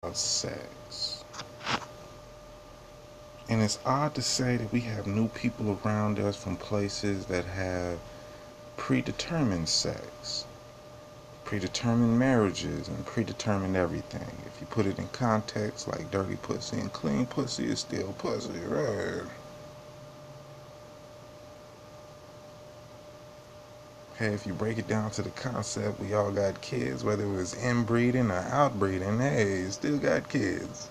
about sex. And it's odd to say that we have new people around us from places that have predetermined sex, predetermined marriages, and predetermined everything. If you put it in context, like dirty pussy and clean pussy is still pussy, right? Hey, if you break it down to the concept, we all got kids, whether it was inbreeding or outbreeding, hey, still got kids.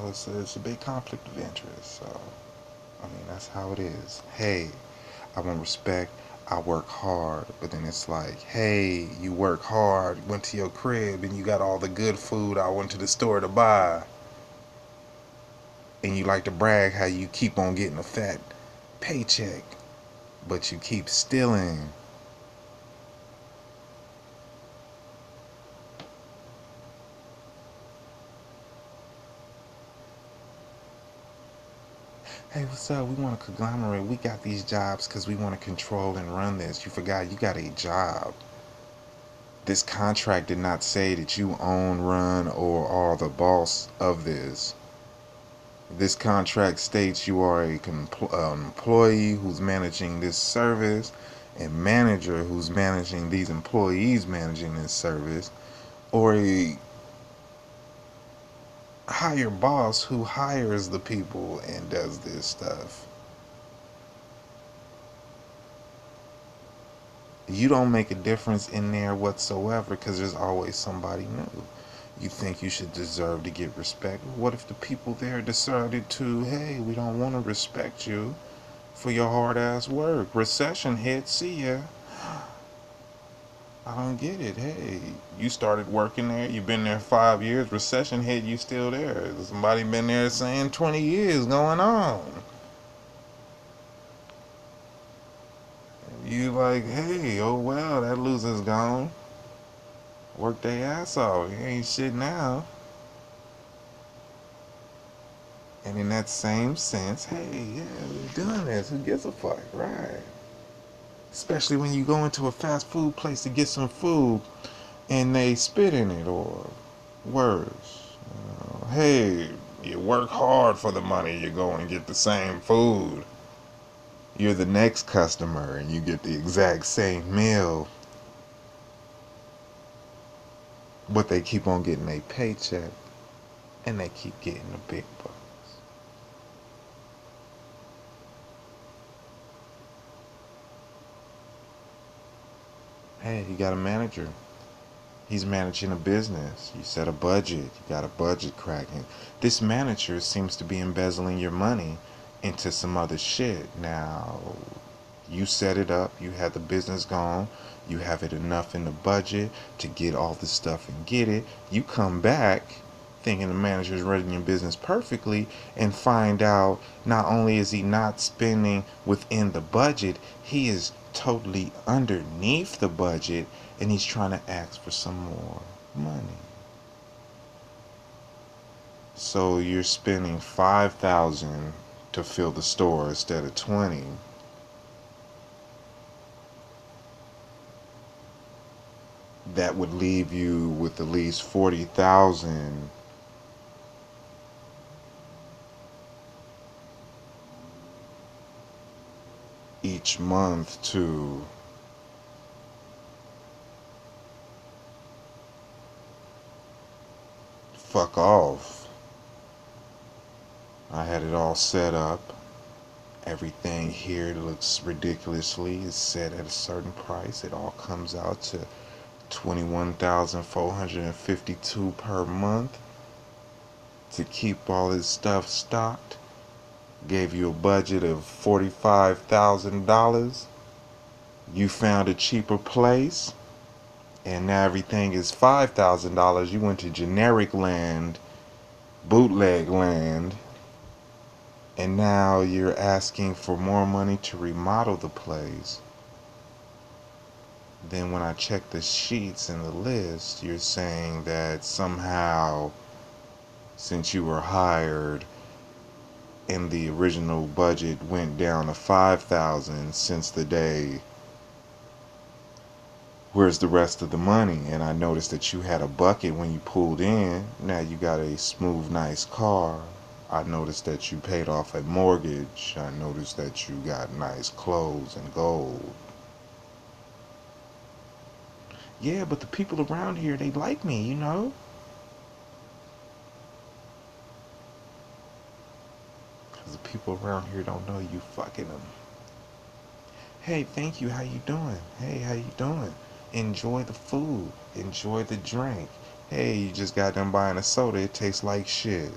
It's a big conflict of interest. So, I mean, that's how it is. Hey, I want respect. I work hard. But then it's like, hey, you work hard, went to your crib, and you got all the good food I went to the store to buy. And you like to brag how you keep on getting a fat paycheck, but you keep stealing. Hey, what's up? We want to conglomerate. We got these jobs because we want to control and run this. You forgot you got a job. This contract did not say that you own, run, or are the boss of this. This contract states you are a employee who's managing this service, a manager who's managing these employees managing this service, or a higher boss who hires the people and does this stuff. You don't make a difference in there whatsoever because there's always somebody new. You think you should deserve to get respect. What if the people there decided to, hey, we don't want to respect you for your hard ass work? Recession hit, see ya. I don't get it. Hey, you started working there, you've been there 5 years, recession hit, you still there. Somebody been there saying 20 years going on. You like, hey, oh well, that loser's gone. Work their ass off. He ain't shit now. And in that same sense, hey, yeah, we're doing this. Who gives a fuck, right? Especially when you go into a fast food place to get some food and they spit in it or worse. Hey, you work hard for the money, you go and get the same food. You're the next customer and you get the exact same meal, but they keep on getting a paycheck and they keep getting the big bucks. Hey, you got a manager. He's managing a business. You set a budget. You got a budget cracking. This manager seems to be embezzling your money into some other shit. Now, you set it up. You had the business going. You have it enough in the budget to get all the stuff and get it. You come back thinking the manager is running your business perfectly and find out not only is he not spending within the budget, he is totally underneath the budget and he's trying to ask for some more money. So you're spending 5,000 to fill the store instead of 20. That would leave you with at least 40,000 each month to fuck off. I had it all set up. Everything here looks ridiculously. It's set at a certain price. It all comes out to 21,452 per month to keep all this stuff stocked. Gave you a budget of $45,000. You found a cheaper place and now everything is $5,000. You went to generic land, bootleg land, and now you're asking for more money to remodel the place. Then when I check the sheets and the list, you're saying that somehow since you were hired and the original budget went down to 5,000 since the day Where's the rest of the money? And I noticed that you had a bucket when you pulled in. Now you got a smooth, nice car. I noticed that you paid off a mortgage. I noticed that you got nice clothes and gold. Yeah, but the people around here, they like me, you know? Because the people around here don't know you fucking them. Hey, thank you. How you doing? Hey, how you doing? Enjoy the food. Enjoy the drink. Hey, you just got done buying a soda. It tastes like shit.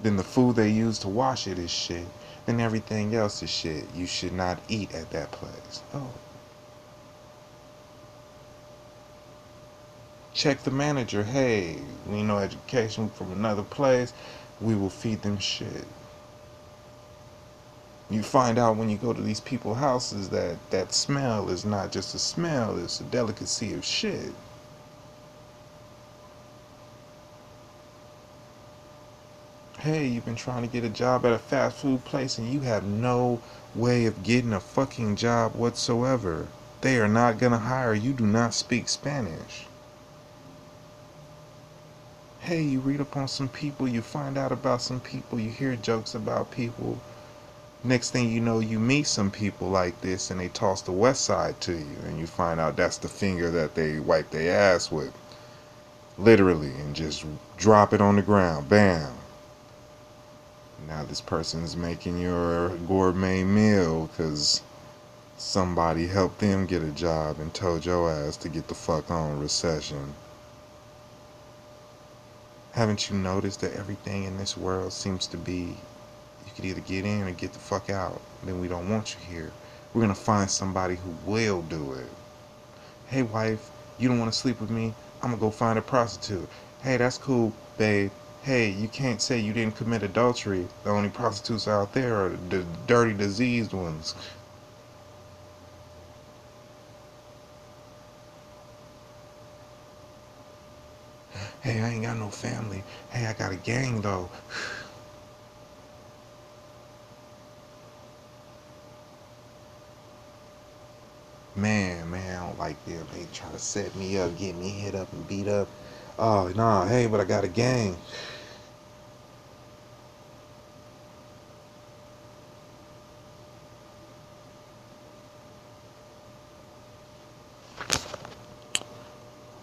Then the food they use to wash it is shit. Then everything else is shit. You should not eat at that place. Oh. Check the manager. Hey, we know education from another place. We will feed them shit. You find out when you go to these people's houses that that smell is not just a smell, it's a delicacy of shit. Hey, you've been trying to get a job at a fast food place and you have no way of getting a fucking job whatsoever. They are not gonna hire you. Do not speak Spanish. Hey, you read up on some people, you find out about some people, you hear jokes about people. Next thing you know, you meet some people like this and they toss the west side to you and you find out that's the finger that they wipe their ass with. Literally, and just drop it on the ground. Bam. Now this person's making your gourmet meal because somebody helped them get a job and told your ass to get the fuck on. Recession. Haven't you noticed that everything in this world seems to be you could either get in or get the fuck out? Then we don't want you here. We're gonna find somebody who will do it. Hey wife, you don't want to sleep with me? I'm gonna go find a prostitute. Hey, that's cool, babe. Hey, you can't say you didn't commit adultery. The only prostitutes out there are the dirty, diseased ones. Hey, I ain't got no family. Hey, I got a gang though. Man, I don't like them. They try to set me up, get me hit up and beat up. Oh, nah, hey, but I got a gang.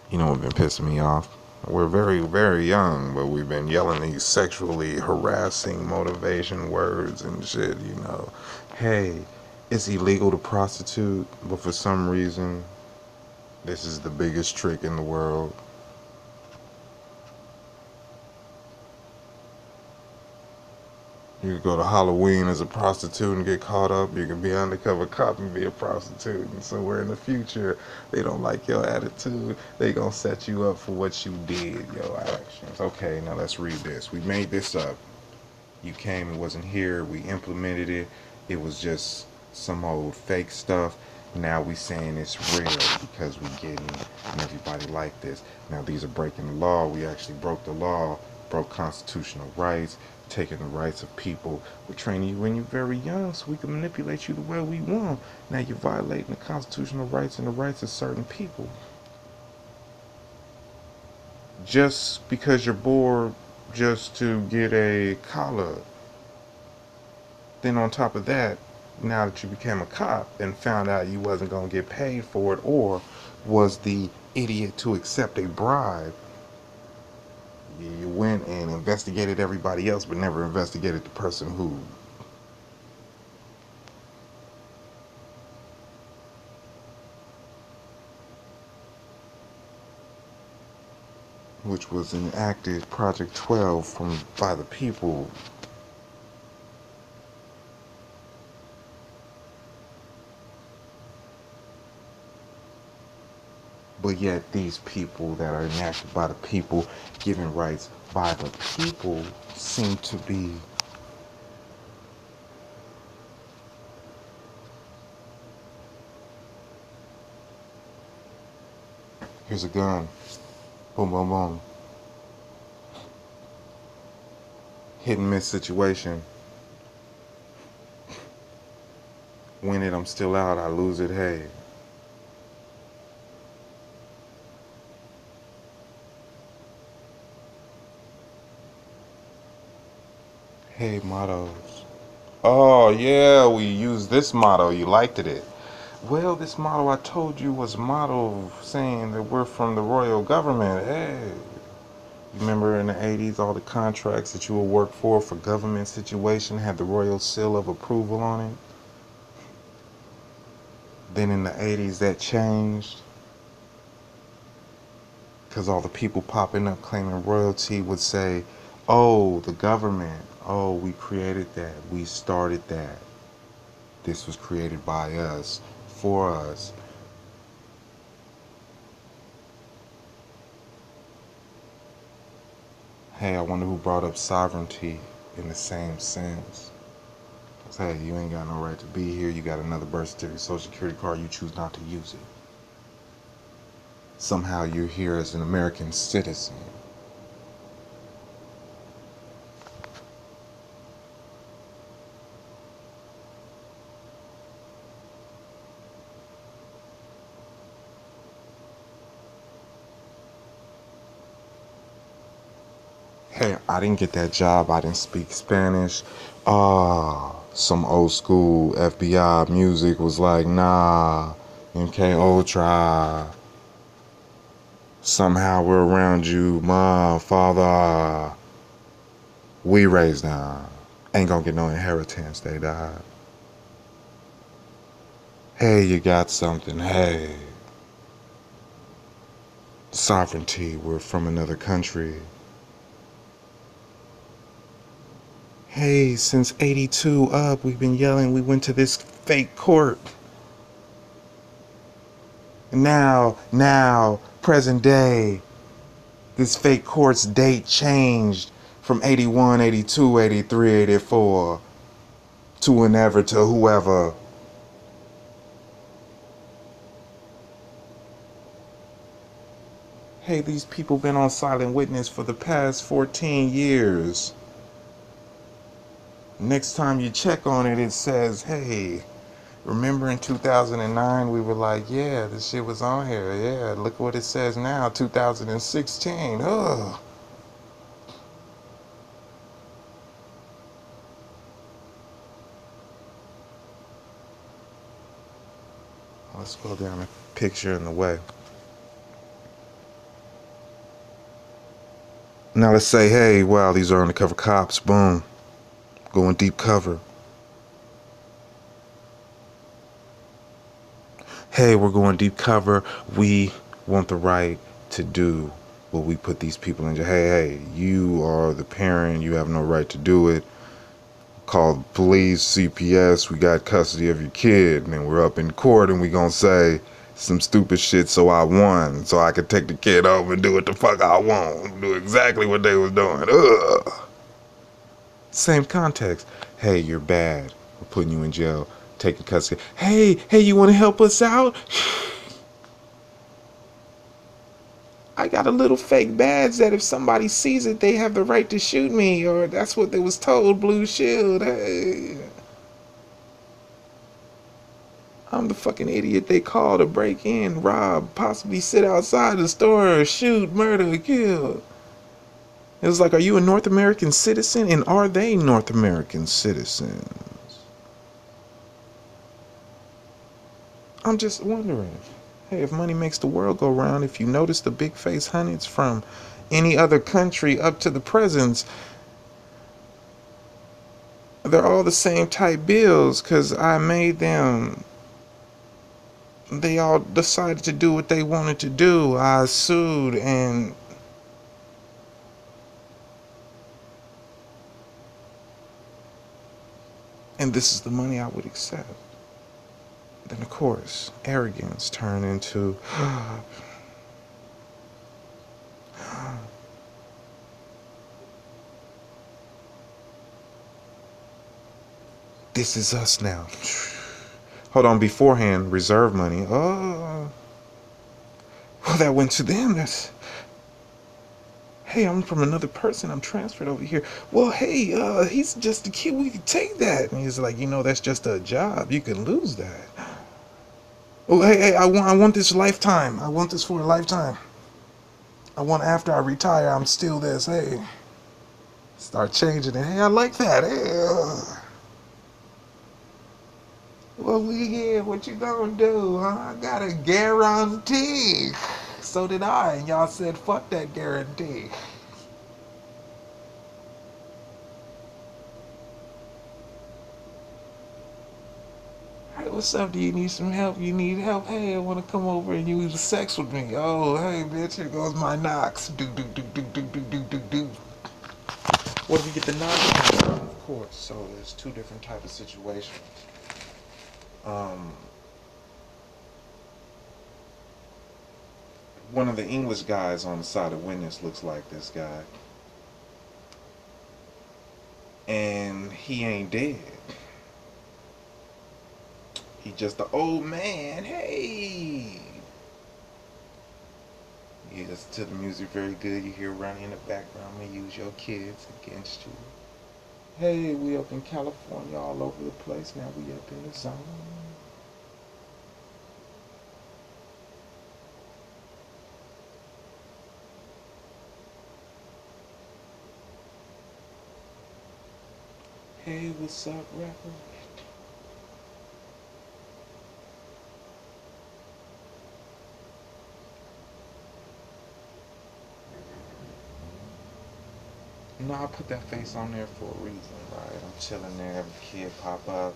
You know what been pissing me off? We're very, very young, but we've been yelling these sexually harassing motivation words and shit, you know. Hey, it's illegal to prostitute, but for some reason, this is the biggest trick in the world. You could go to Halloween as a prostitute and get caught up. You could be an undercover cop and be a prostitute. And somewhere in the future, they don't like your attitude. They gonna set you up for what you did, your actions. Okay, now let's read this. We made this up. You came, it wasn't here. We implemented it. It was just some old fake stuff. Now we saying it's real because we getting and everybody like this. Now these are breaking the law. We actually broke the law, broke constitutional rights, taking the rights of people. We're training you when you're very young so we can manipulate you the way we want. Now you're violating the constitutional rights and the rights of certain people. Just because you're bored just to get a collar. Then on top of that, now that you became a cop and found out you wasn't going to get paid for it or was the idiot to accept a bribe, you went and investigated everybody else but never investigated the person who, which was enacted Project 12 from by the people. But yet these people that are enacted by the people, given rights by the people, seem to be, here's a gun, boom, boom, boom, hit and miss situation. Win it, I'm still out. I lose it, hey. Hey, mottos. Oh, yeah, we used this motto. You liked it. Well, this motto I told you was a motto saying that we're from the royal government. Hey. You remember in the 80s, all the contracts that you would work for government situation had the royal seal of approval on it? Then in the 80s, that changed because all the people popping up claiming royalty would say, oh, the government, oh, we created that, we started that. This was created by us, for us. Hey, I wonder who brought up sovereignty in the same sense. Hey, you ain't got no right to be here. You got another birth certificate, social security card. You choose not to use it. Somehow you're here as an American citizen. Hey, I didn't get that job. I didn't speak Spanish. Some old school FBI music was like, nah, MK Ultra. Somehow we're around you, ma, father. We raised them. Ain't gonna get no inheritance, they died. Hey, you got something, hey. Sovereignty, we're from another country. Hey, since 82 up, we've been yelling, we went to this fake court. Now, present day, this fake court's date changed from 81, 82, 83, 84 to whenever, to whoever. Hey, these people been on silent witness for the past 14 years. Next time you check on it, it says, hey, remember in 2009 we were like, yeah, this shit was on here. Yeah, look what it says now, 2016. Ugh. Let's scroll down a picture in the way. Now let's say, hey, wow, these are undercover cops. Boom. Going deep cover. Hey, we're going deep cover. We want the right to do what we put these people in jail. Hey, you are the parent. You have no right to do it. Call the police, CPS. We got custody of your kid. And then we're up in court and we gonna say some stupid shit so I won. So I could take the kid home and do what the fuck I want. Do exactly what they was doing. Ugh. Same context. Hey, you're bad. We're putting you in jail. Taking custody. Hey, you want to help us out? I got a little fake badge that if somebody sees it, they have the right to shoot me, or that's what they was told, Blue Shield. Hey, I'm the fucking idiot they call to break in, rob, possibly sit outside the store, shoot, murder, kill. It was like, are you a North American citizen? And are they North American citizens? I'm just wondering. Hey, if money makes the world go round, if you notice the big face hundreds from any other country up to the presents, they're all the same type bills because I made them. They all decided to do what they wanted to do. I sued and this is the money I would accept. Then of course, arrogance turned into this is us now. Hold on, beforehand, reserve money. Oh, well, that went to them. Hey, I'm from another person. I'm transferred over here. Well, hey, he's just a kid. We can take that. And he's like, that's just a job. You can lose that. Oh, hey, I want this lifetime. I want this for a lifetime. I want after I retire, I'm still this. Hey, start changing it. Hey, I like that. Hey, well, yeah, what you gonna do, huh? I got a guarantee. So did I, and y'all said, fuck that guarantee. Hey, what's up? Do you need some help? You need help? Hey, I want to come over and use sex with me. Oh, hey, bitch, here goes my knocks. Do, do, do, do, do, do, do, do, do. What if you get the knocks? Of course. So there's two different types of situations. Um, One of the English guys on the side of witness looks like this guy. And he ain't dead. He just an old man. Hey. You listen to the music very good. You hear running in the background. They use your kids against you. Hey, we up in California all over the place. Now we up in the zone. Hey, what's up, rapper? No, I put that face on there for a reason, right? I'm chilling there, every kid pop up,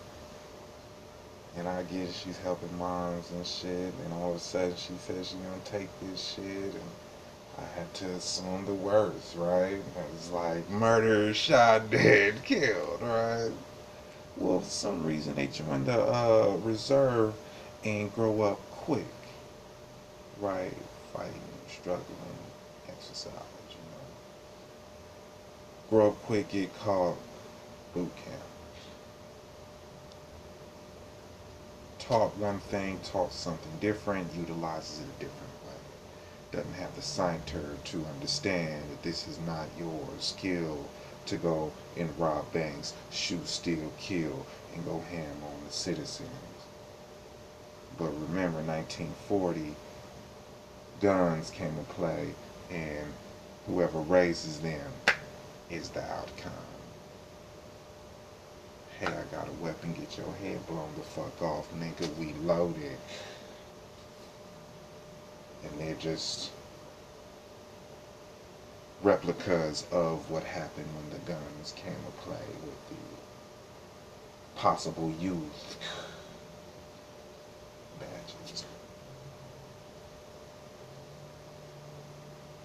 and I get it, she's helping moms and shit, and all of a sudden she says she's gonna take this shit, and I had to assume the worst, right? It's like murder, shot, dead, killed, right? Well, for some reason they join the reserve and grow up quick, right? Fighting, struggling, exercise, grow up quick, get caught, boot camp. Taught one thing, taught something different, utilizes it a different way. Doesn't have the center to understand that this is not your skill to go and rob banks, shoot, steal, kill, and go ham on the citizens. But remember, 1940, guns came to play, and whoever raises them is the outcome. Hey, I got a weapon, get your head blown the fuck off, nigga, we loaded. And they're just replicas of what happened when the guns came to play with the possible youth badges.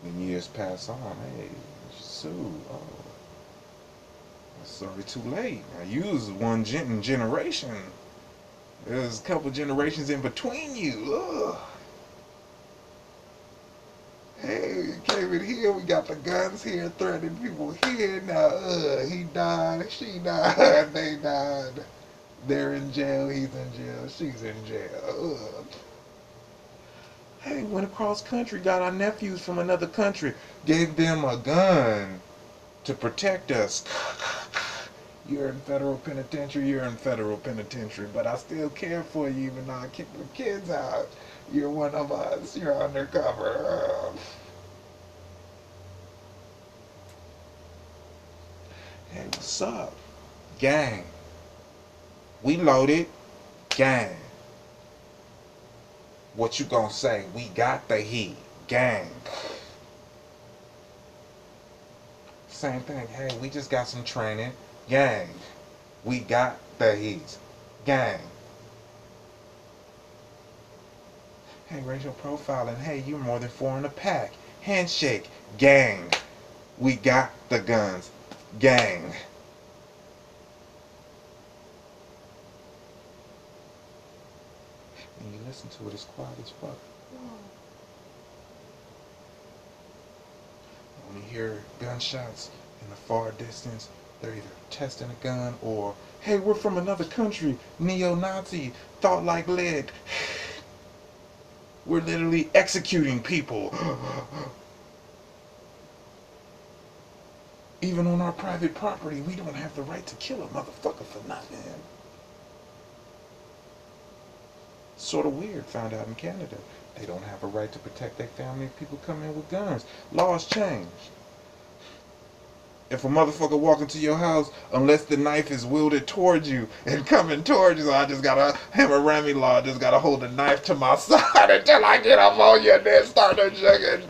When years pass on, hey, Sue, oh, sorry, too late. I used one generation. There's a couple generations in between you. Ugh. Hey, you came in here, we got the guns here, threatening people here. Now, he died, she died, they died. They're in jail, he's in jail, she's in jail. Ugh. Hey, went across country, got our nephews from another country, gave them a gun to protect us. You're in federal penitentiary, you're in federal penitentiary, but I still care for you even though I kicked the kids out. You're one of us, you're undercover. Hey, what's up? Gang. We loaded. Gang. What you gonna say? We got the heat. Gang. Same thing. Hey, we just got some training. Gang. We got the heat. Gang. Hey, racial profiling. Hey, you're more than four in a pack. Handshake. Gang. We got the guns. Gang. And you listen to it, it's quiet as fuck. When you hear gunshots in the far distance, they're either testing a gun or, hey, we're from another country, neo-Nazi, thought like lead. We're literally executing people. Even on our private property, we don't have the right to kill a motherfucker for nothing. Sort of weird, found out in Canada. They don't have a right to protect their family if people come in with guns. Laws change. If a motherfucker walk into your house, unless the knife is wielded towards you and coming towards you, so I just gotta hammer Remy law. I just gotta hold the knife to my side until I get up on you and then start to jugging.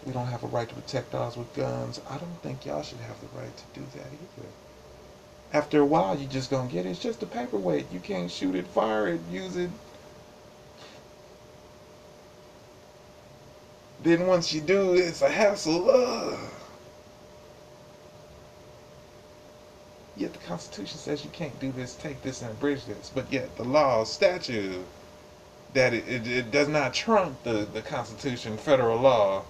We don't have a right to protect ours with guns. I don't think y'all should have the right to do that either. After a while, you just gonna get it. It's just a paperweight. You can't shoot it, fire it, use it. Then once you do, it's a hassle. Yet the Constitution says you can't do this, take this, and abridge this. But yet the law, statute, that it does not trump the Constitution, federal law.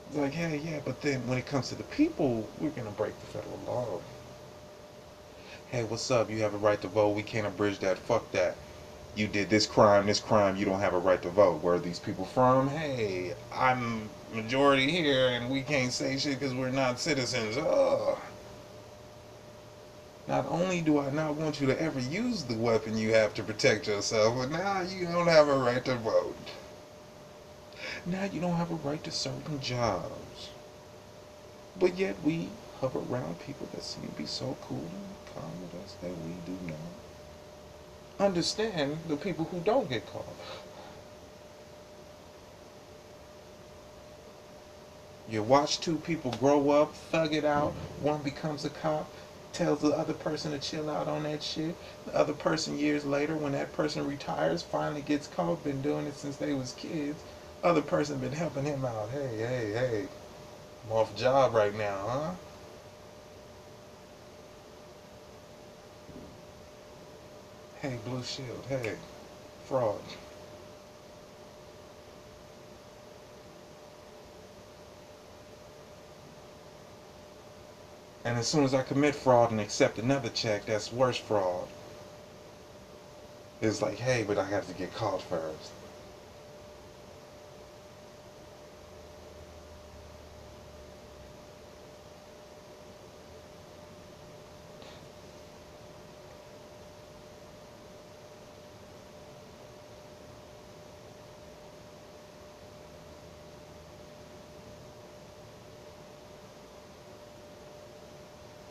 It's like, hey, yeah, but then when it comes to the people, we're going to break the federal law. Hey, what's up? You have a right to vote. We can't abridge that. Fuck that. You did this crime, you don't have a right to vote. Where are these people from? Hey, I'm majority here, and we can't say shit because we're not citizens. Oh. Not only do I not want you to ever use the weapon you have to protect yourself, but now you don't have a right to vote. Now you don't have a right to certain jobs. But yet we hover around people that seem to be so cool and calm with us that we do not understand the people who don't get caught. You watch two people grow up, thug it out, one becomes a cop, tells the other person to chill out on that shit. The other person years later, when that person retires, finally gets caught, been doing it since they was kids. Other person been helping him out. Hey, I'm off job right now, huh? Hey, Blue Shield, hey, fraud. And as soon as I commit fraud and accept another check, that's worse fraud. It's like, hey, but I have to get caught first.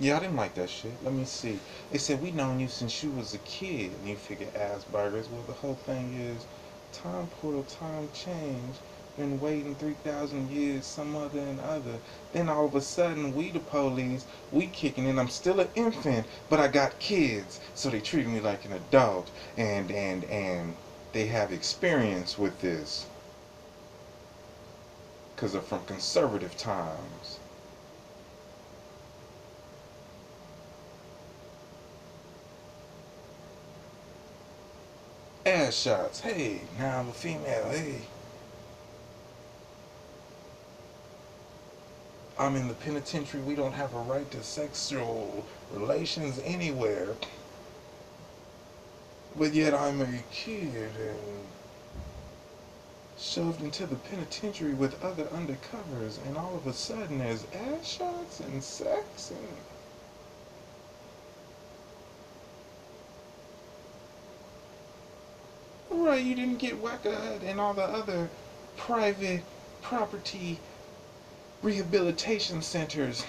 Yeah, I didn't like that shit. Let me see. They said, we known you since you was a kid. And you figure Asperger's. Well, the whole thing is, time portal, time change. Been waiting 3,000 years, some other and other. Then all of a sudden, we the police, we kicking in. I'm still an infant, but I got kids. So they treat me like an adult. And they have experience with this. Because they're from conservative times. Ass shots. Hey, now I'm a female. Hey. I'm in the penitentiary. We don't have a right to sexual relations anywhere. But yet I'm a kid and shoved into the penitentiary with other undercovers. And all of a sudden there's ass shots and sex and... Right, you didn't get WACA and all the other private property rehabilitation centers.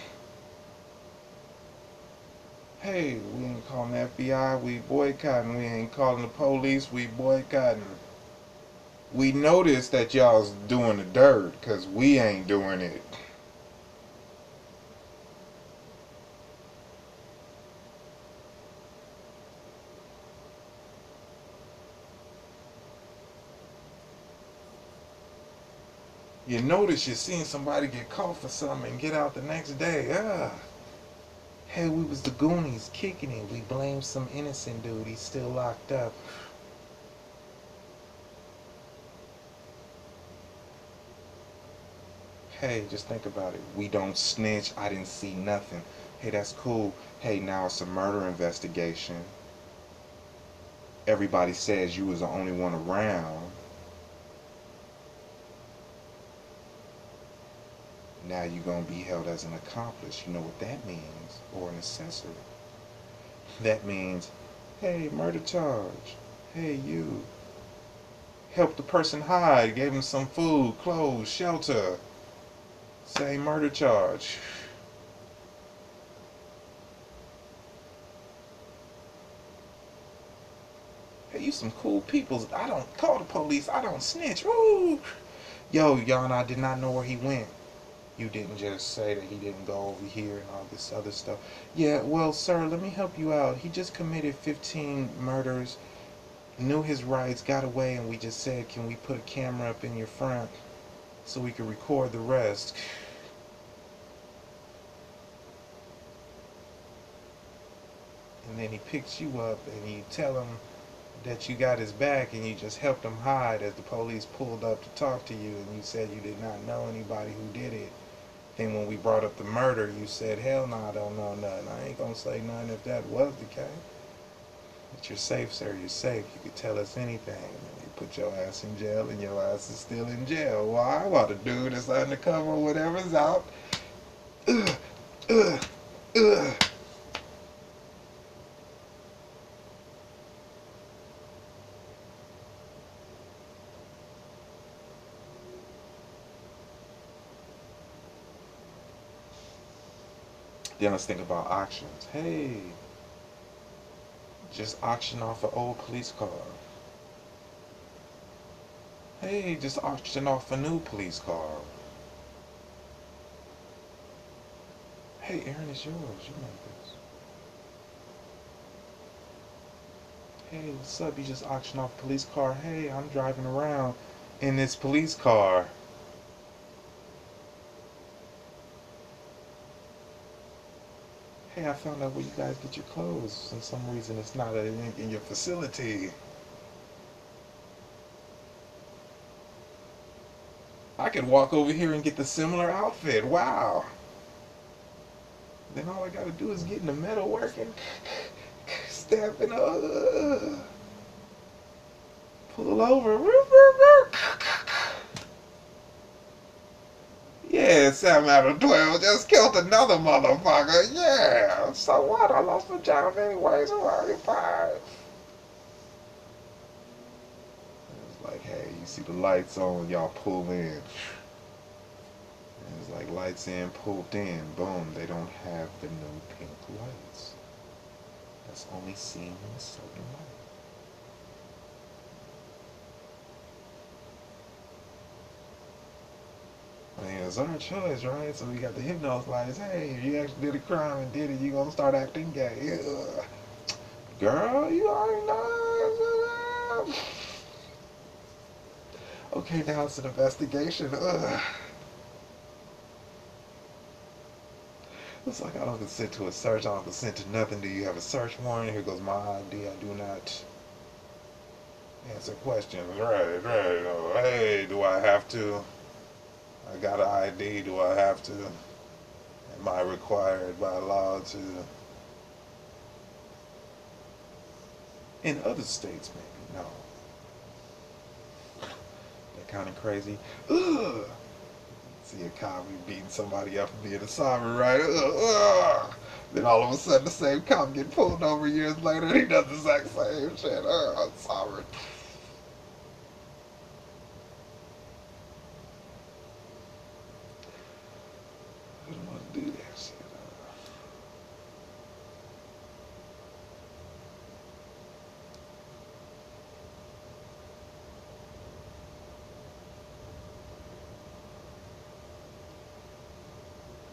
Hey, we ain't calling the FBI, we boycotting. We ain't calling the police, we boycotting. We noticed that y'all's doing the dirt, cause we ain't doing it. You notice you're seeing somebody get caught for something and get out the next day. Hey, we was the Goonies kicking it. We blamed some innocent dude. He's still locked up. Hey, just think about it. We don't snitch. I didn't see nothing. Hey, that's cool. Hey, now it's a murder investigation. Everybody says you was the only one around. Now you're going to be held as an accomplice. You know what that means? Or an accessory. That means, hey, murder charge. Hey, you. Help the person hide. Gave him some food, clothes, shelter. Say murder charge. Hey, you some cool people. I don't call the police. I don't snitch. Woo! Yo, Yana, I did not know where he went. You didn't just say that he didn't go over here and all this other stuff. Yeah, well, sir, let me help you out. He just committed 15 murders, knew his rights, got away, and we just said, can we put a camera up in your front so we can record the rest? And then he picks you up and you tell him that you got his back and you just helped him hide as the police pulled up to talk to you, and you said you did not know anybody who did it. Then when we brought up the murder, you said, hell no, I don't know nothing. I ain't gonna say nothing if that was the case. But you're safe, sir, you're safe. You could tell us anything. And you put your ass in jail and your ass is still in jail. Why? While the dude that's undercover, whatever's out. Ugh, ugh, ugh. Then let's think about auctions. Hey, just auction off an old police car. Hey, just auction off a new police car. Hey, Aaron, it's yours. You make this. Hey, what's up? You just auctioned off a police car. Hey, I'm driving around in this police car. Hey, I found out where you guys get your clothes. For some reason, it's not in your facility. I could walk over here and get the similar outfit. Wow. Then all I gotta do is get in the metal working, stamping, pull over. Yeah, 7 out of 12 just killed another motherfucker. Yeah. So what? I lost my job anyway, so I'm fine. It's like, hey, you see the lights on, y'all pull in. And it's like lights in, pulled in, boom. They don't have the new pink lights. That's only seen in a certain light. I mean, it's our choice, right? So we got the hypnos lights. Hey, if you actually did a crime and did it, you gonna start acting gay. Ugh. Girl, you already know. Okay, now it's an investigation. Ugh. It's like I don't consent to a search. I don't consent to nothing. Do you have a search warrant? Here goes my ID. I do not answer questions. Right, right. Oh, hey, do I have to? I got an ID. Do I have to? Am I required by law to? In other states, maybe. No. That kind of crazy. Ugh. See a cop beating somebody up for being a sovereign, right? Ugh. Then all of a sudden the same cop get pulled over years later and he does the exact same shit. Sovereign. I don't want to do that shit.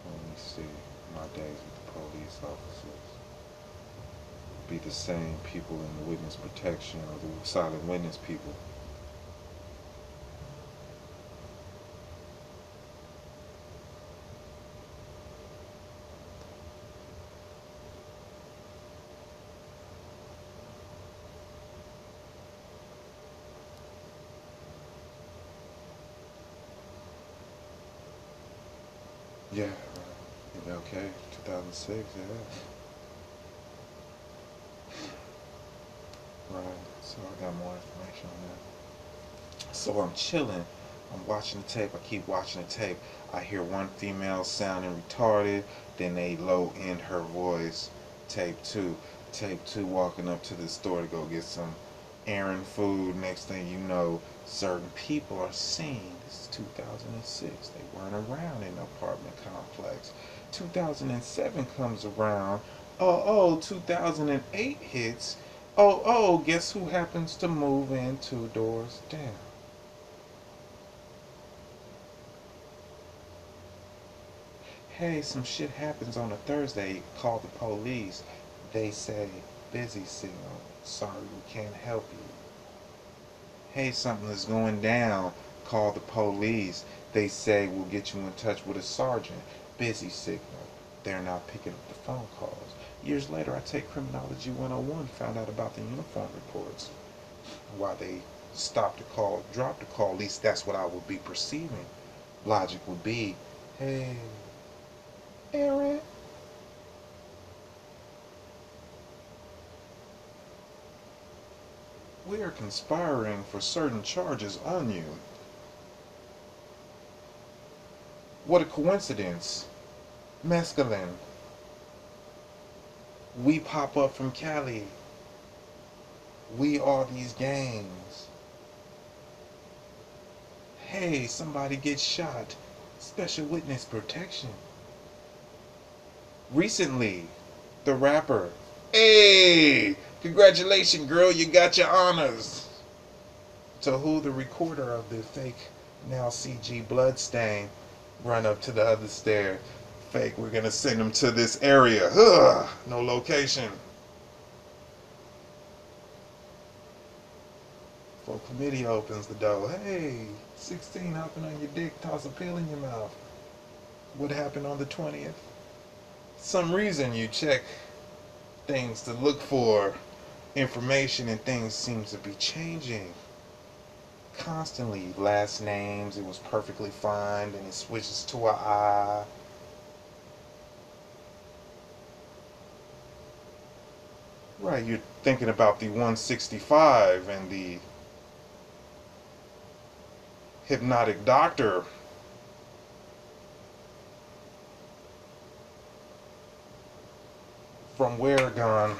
Let me see. My days with the police officers be the same people in the witness protection or the silent witness people. Yeah, right. Okay, 2006, yeah. Right, so I got more information on that. So I'm chilling I'm watching the tape. I keep watching the tape. I hear one female sounding retarded. Then they low end her voice. Tape two. Tape two walking up to the store to go get some errand food. Next thing you know, certain people are seen. This is 2006. They weren't around in the apartment complex. 2007 comes around. 2008 hits. Guess who happens to move in 2 doors down? Hey, some shit happens on a Thursday. Call the police. They say, busy signal. Sorry, we can't help you. Hey, something is going down. Call the police. They say, we'll get you in touch with a sergeant. Busy signal. They're not picking up the phone calls. Years later, I take Criminology 101, found out about the uniform reports. Why they stopped the call, dropped the call, at least that's what I would be perceiving. Logic would be, hey, Aaron, we are conspiring for certain charges on you. What a coincidence. Mescaline. We pop up from Cali. We are these gangs. Hey, somebody gets shot. Special witness protection. Recently, the rapper. Hey, congratulations, girl, you got your honors. To who the recorder of the fake, now CG bloodstain, run up to the other stair. Fake, we're gonna send him to this area. Ugh, no location. For committee opens the door. Hey, 16 hopping on your dick, toss a pill in your mouth. What happened on the 20th? Some reason you check things to look for information and things seems to be changing constantly. Last names, it was perfectly fine, then it switches to a I. Right, you're thinking about the 165 and the hypnotic doctor. From Waragon,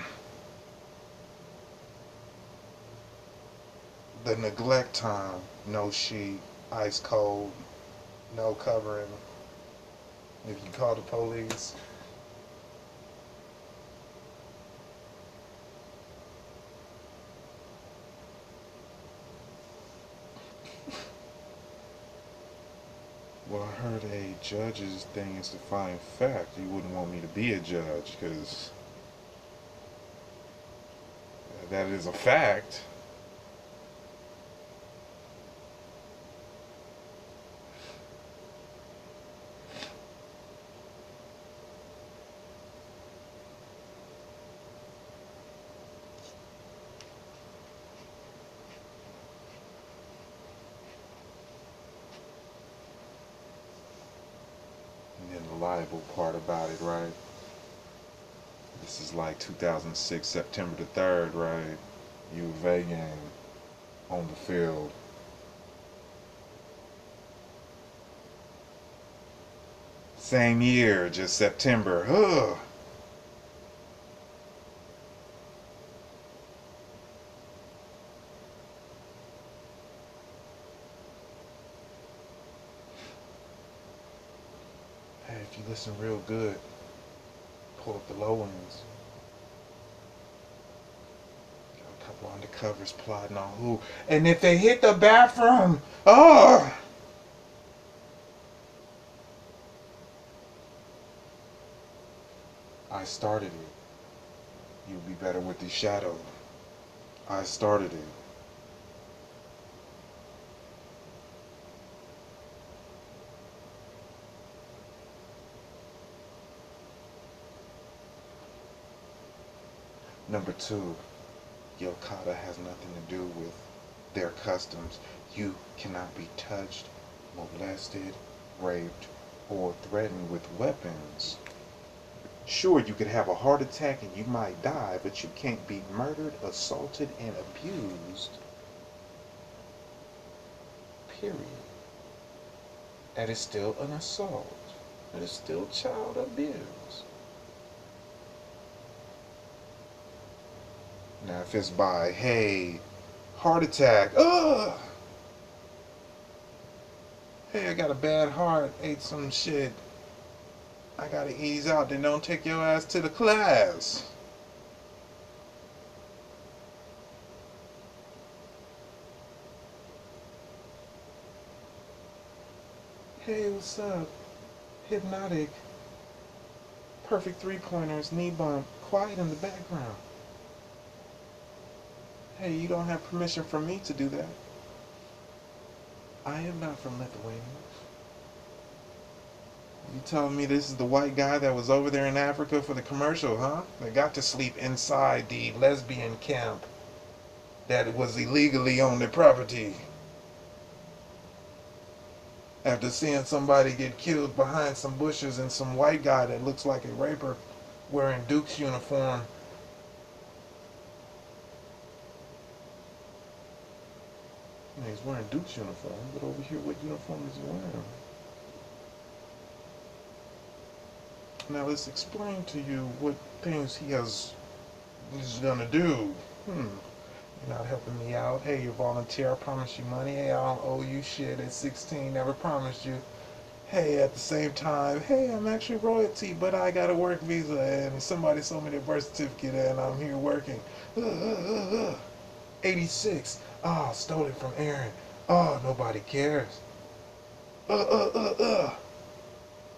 the neglect time, no sheet, ice cold, no covering. If you call the police, well, I heard a judge's thing is to find fact. You wouldn't want me to be a judge because that is a fact. And then the liable part about it, right? This is like 2006, September the 3rd, right? U of A game on the field. Same year, just September. Ugh. Hey, if you listen real good, pull up the low ends. Got a couple undercovers plotting on who. And if they hit the bathroom, oh! I started it. You'll be better with the shadow. I started it. Number two, Yokata has nothing to do with their customs. You cannot be touched, molested, raped, or threatened with weapons. Sure, you could have a heart attack and you might die, but you can't be murdered, assaulted, and abused. Period. That is still an assault. That is still child abuse. Now, if it's by, hey, heart attack, ugh, hey, I got a bad heart, ate some shit, I gotta ease out, then don't take your ass to the class. Hey, what's up? Hypnotic, perfect three-pointers, knee bump, quiet in the background. Hey, you don't have permission from me to do that. I am not from Lithuania. You telling me this is the white guy that was over there in Africa for the commercial, huh? That got to sleep inside the lesbian camp that was illegally on their property after seeing somebody get killed behind some bushes and some white guy that looks like a raper wearing Duke's uniform. Yeah, he's wearing Duke's uniform, but over here, what uniform is he wearing? Now let's explain to you what things he's gonna do. You're not helping me out. Hey, you're a volunteer. I promised you money. Hey, I don't owe you shit at 16. Never promised you. Hey, at the same time, hey, I'm actually royalty, but I got a work visa and somebody sold me their birth certificate and I'm here working. 86. Oh, stole it from Aaron. Oh, nobody cares.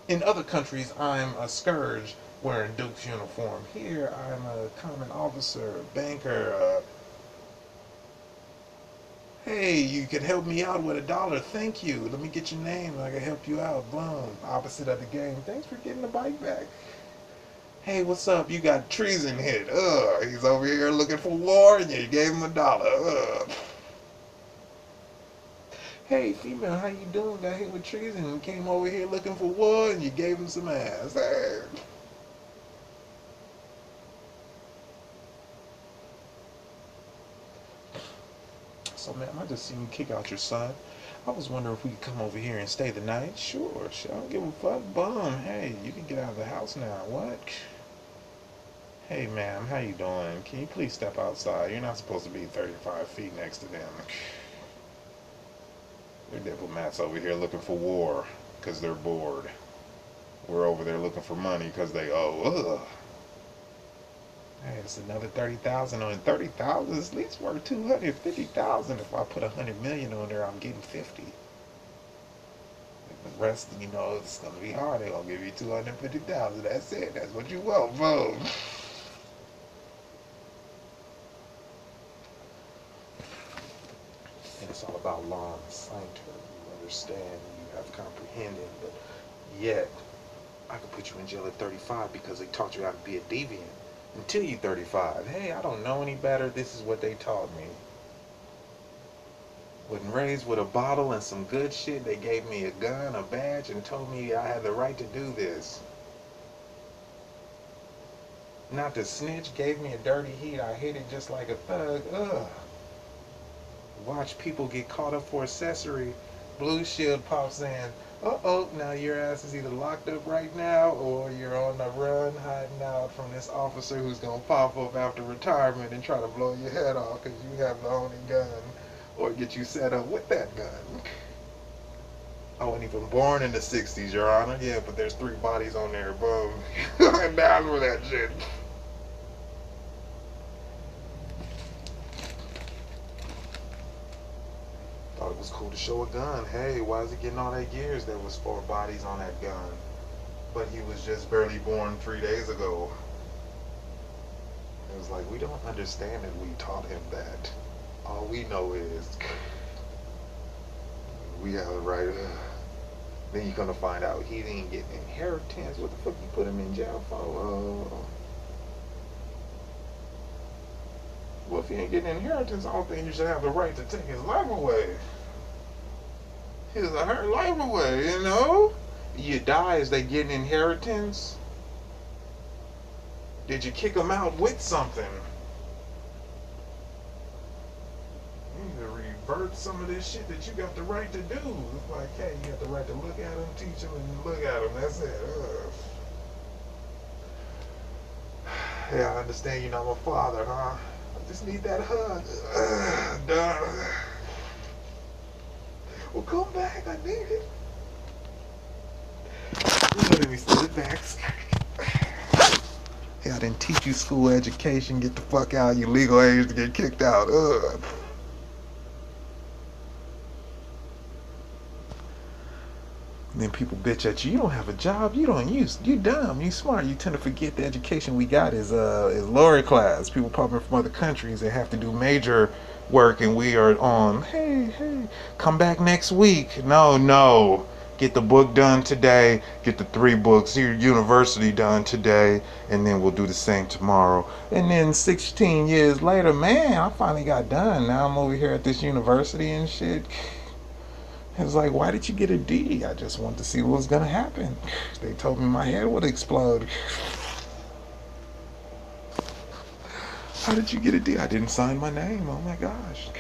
In other countries, I'm a scourge wearing Duke's uniform. Here, I'm a common officer, a banker. Hey, you could help me out with $1. Thank you. Let me get your name. I can help you out. Boom. Opposite of the game. Thanks for getting the bike back. Hey, what's up? You got treason hit. He's over here looking for war, and you gave him $1. Hey, female, how you doing? Got hit with treason and came over here looking for war, and you gave him some ass. Hey. So, ma'am, I just seen you kick out your son. I was wondering if we could come over here and stay the night. Sure, I don't give a fuck. Bum. Hey, you can get out of the house now. What? Hey, ma'am, how you doing? Can you please step outside? You're not supposed to be 35 feet next to them. They're diplomats over here looking for war because they're bored. We're over there looking for money because they owe. Ugh. Hey, it's another 30,000 on 30,000. It's at least worth 250,000. If I put 100 million on there, I'm getting 50. The rest, it's gonna be hard. They're gonna give you 250,000. That's it. That's what you want, boom. And it's all about law and sanctity. You understand, you have comprehended, but yet I could put you in jail at 35 because they taught you how to be a deviant. Until you're 35. Hey, I don't know any better. This is what they taught me. Wasn't raised with a bottle and some good shit. They gave me a gun, a badge, and told me I had the right to do this. Not to snitch, gave me a dirty heat. I hit it just like a thug. Ugh. Watch people get caught up for accessory. Blue Shield pops in. Uh-oh, now your ass is either locked up right now or you're on the run hiding out from this officer who's going to pop up after retirement and try to blow your head off because you have the only gun or get you set up with that gun. I wasn't even born in the 60s, Your Honor. Yeah, but there's 3 bodies on there. Boom. I'm down with that shit. Thought it was cool to show a gun. Hey, why is he getting all that gears? There was 4 bodies on that gun. But he was just barely born 3 days ago. It was like, we don't understand that we taught him that. All we know is we have a right. Then you're gonna find out he didn't get inheritance. What the fuck you put him in jail for? Well, if he ain't getting inheritance, I don't think you should have the right to take his life away. His or her life away, you know? You die, is they getting inheritance? Did you kick them out with something? You need to read subvert some of this shit that you got the right to do. It's like, hey, you got the right to look at them, teach them, and look at them. That's it. Yeah, I understand you're not my father, huh? I just need that hug. Done. Well, come back. I need it. Let me sit back. Hey, I didn't teach you school education. Get the fuck out. You legal age to get kicked out. And then people bitch at you. You don't have a job. You dumb. You smart. You tend to forget the education we got is lower class. People popping from other countries. They have to do major work, and we are on. Hey, come back next week. No. Get the book done today. Get the 3 books, your university done today, and then we'll do the same tomorrow. And then 16 years later, man, I finally got done. Now I'm over here at this university and shit. It was like, why did you get a D? I just wanted to see what was going to happen. They told me my head would explode. How did you get a D? I didn't sign my name. Oh my gosh.